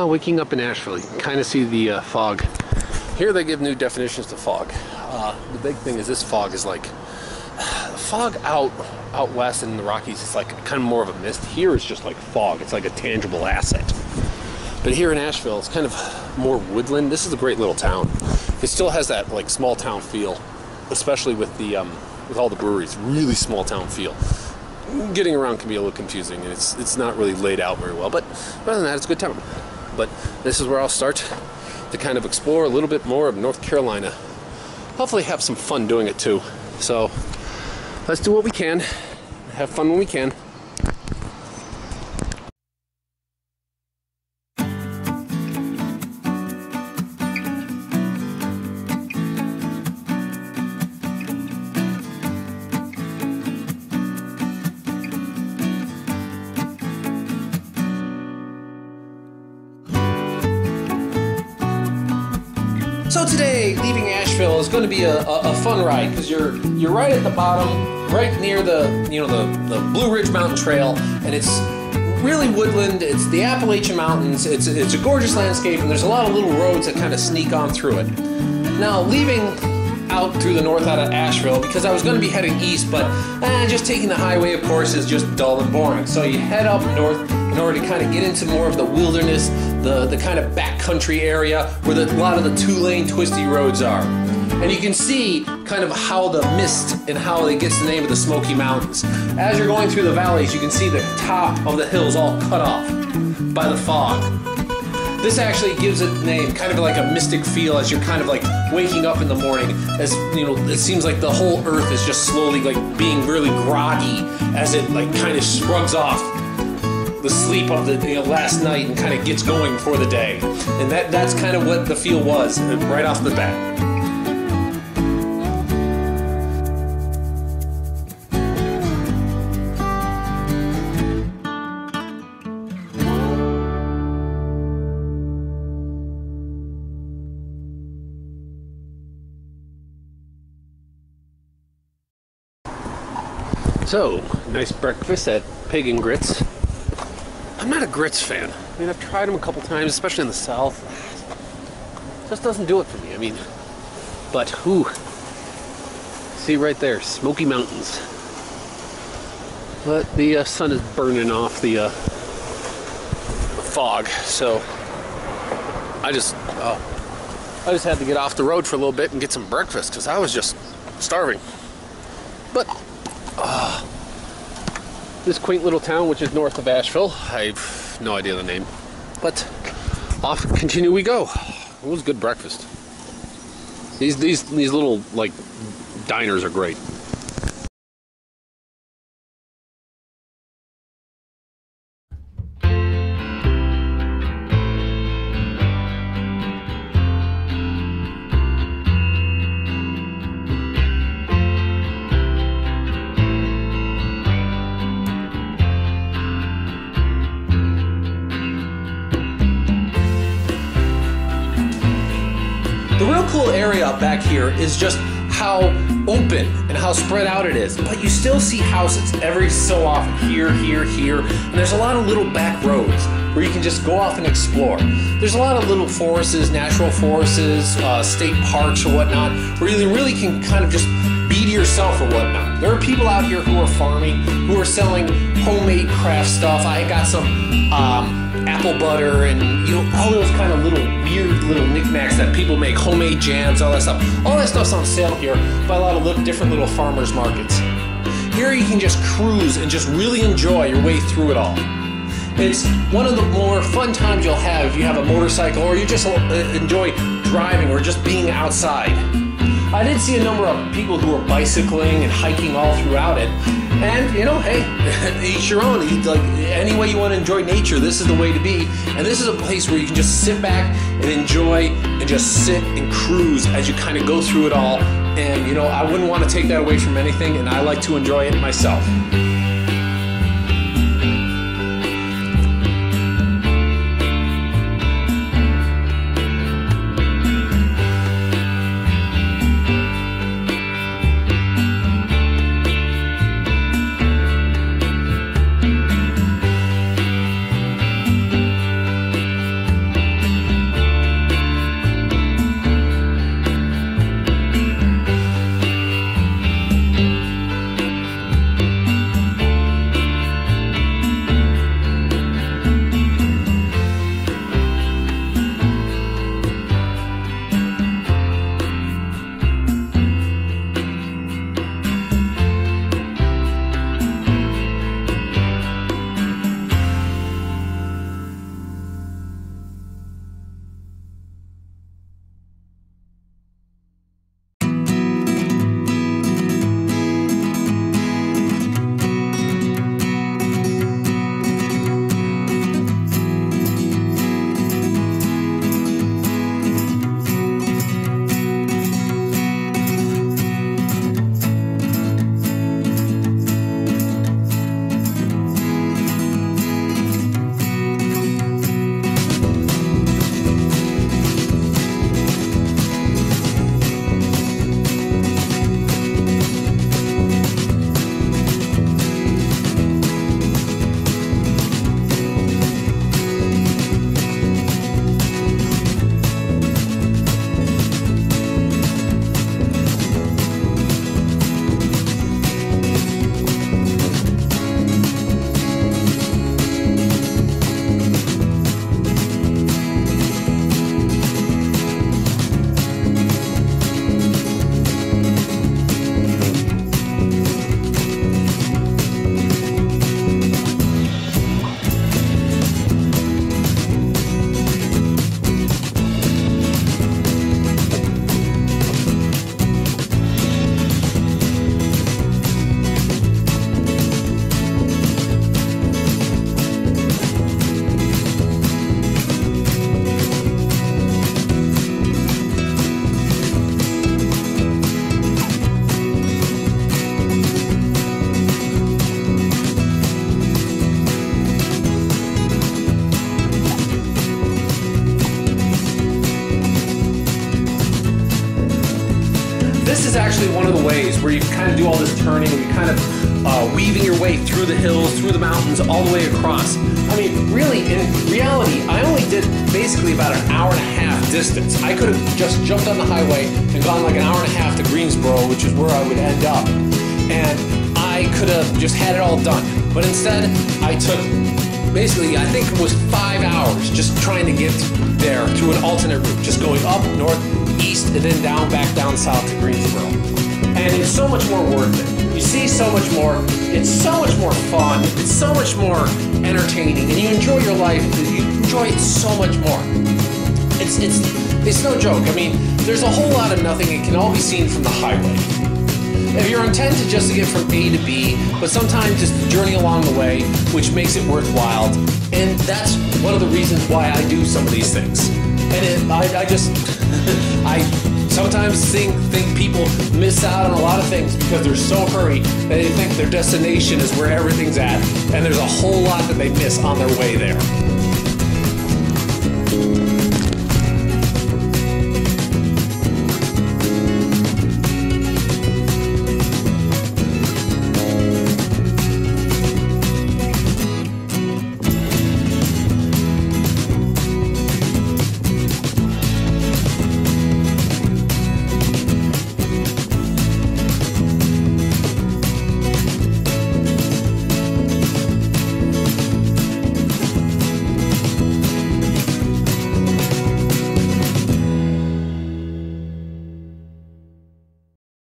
Waking up in Asheville, you can kind of see the fog. Here they give new definitions to fog. The big thing is this fog is like fog out west in the Rockies. It's like kind of more of a mist. Here it's just like fog. It's like a tangible asset. But here in Asheville, it's kind of more woodland. This is a great little town. It still has that like small town feel, especially with the with all the breweries. Really small town feel. Getting around can be a little confusing, and it's not really laid out very well. But other than that, it's a good town. But this is where I'll start to kind of explore a little bit more of North Carolina. Hopefully have some fun doing it too. So let's do what we can. Have fun when we can. So today, leaving Asheville is going to be a fun ride because you're right at the bottom, right near the the Blue Ridge Mountain Trail, and it's really woodland. It's the Appalachian Mountains. It's a gorgeous landscape, and there's a lot of little roads that kind of sneak on through it. Now, leaving out through the north out of Asheville because I was going to be heading east, but just taking the highway, of course, is just dull and boring. So you head up north in order to kind of get into more of the wilderness, the kind of backcountry area where a lot of the two-lane twisty roads are. And you can see kind of how the mist and how it gets the name of the Smoky Mountains. As you're going through the valleys, you can see the top of the hills all cut off by the fog. This actually gives it a name, kind of like a mystic feel as you're kind of like waking up in the morning. As you know, it seems like the whole earth is just slowly like being really groggy as it like kind of shrugs off the sleep of the last night and kind of gets going for the day. And that's kind of what the feel was right off the bat. So, nice breakfast at Pig and Grits. I'm not a grits fan. I mean, I've tried them a couple times, especially in the South. It just doesn't do it for me. I mean, but see right there, Smoky Mountains. But the sun is burning off the fog, so I just had to get off the road for a little bit and get some breakfast because I was just starving. But this quaint little town, which is north of Asheville, I've no idea the name, but off continue we go. It was good breakfast. These little like diners are great. The real cool area up back here is just how open and how spread out it is. But you still see houses every so often, here, and there's a lot of little back roads where you can just go off and explore. There's a lot of little forests, natural forests, state parks or whatnot, where you really can kind of just be to yourself or whatnot. There are people out here who are farming, who are selling homemade craft stuff. I got some apple butter and all those kind of little weird little knickknacks that people make, homemade jams, all that stuff. All that stuff's on sale here by a lot of different little farmers markets. Here you can just cruise and just really enjoy your way through it all. It's one of the more fun times you'll have if you have a motorcycle or you just enjoy driving or just being outside. I did see a number of people who were bicycling and hiking all throughout it. And, hey, each your own. Like, any way you want to enjoy nature, this is the way to be. And this is a place where you can just sit back and enjoy and just sit and cruise as you kind of go through it all. And, I wouldn't want to take that away from anything, and I like to enjoy it myself. this is actually one of the ways where you kind of do all this turning and you kind of weaving your way through the hills, through the mountains, all the way across. I mean, really, in reality, I only did basically about an hour and a half distance. I could have just jumped on the highway and gone like an hour and a half to Greensboro, which is where I would end up. And I could have just had it all done. But instead, I took basically, I think it was 5 hours just trying to get there through an alternate route, just going up, north, east, and then back down south to Greensboro. And it's so much more worth it. You see so much more. It's so much more fun. It's so much more entertaining, and you enjoy your life. You enjoy it so much more. It's no joke. I mean, there's a whole lot of nothing. It can all be seen from the highway. If your intent is just to get from A to B, but sometimes just journey along the way, which makes it worthwhile. And that's one of the reasons why I do some of these things. And I sometimes think people miss out on a lot of things because they're so hurried that they think their destination is where everything's at, and there's a whole lot that they miss on their way there.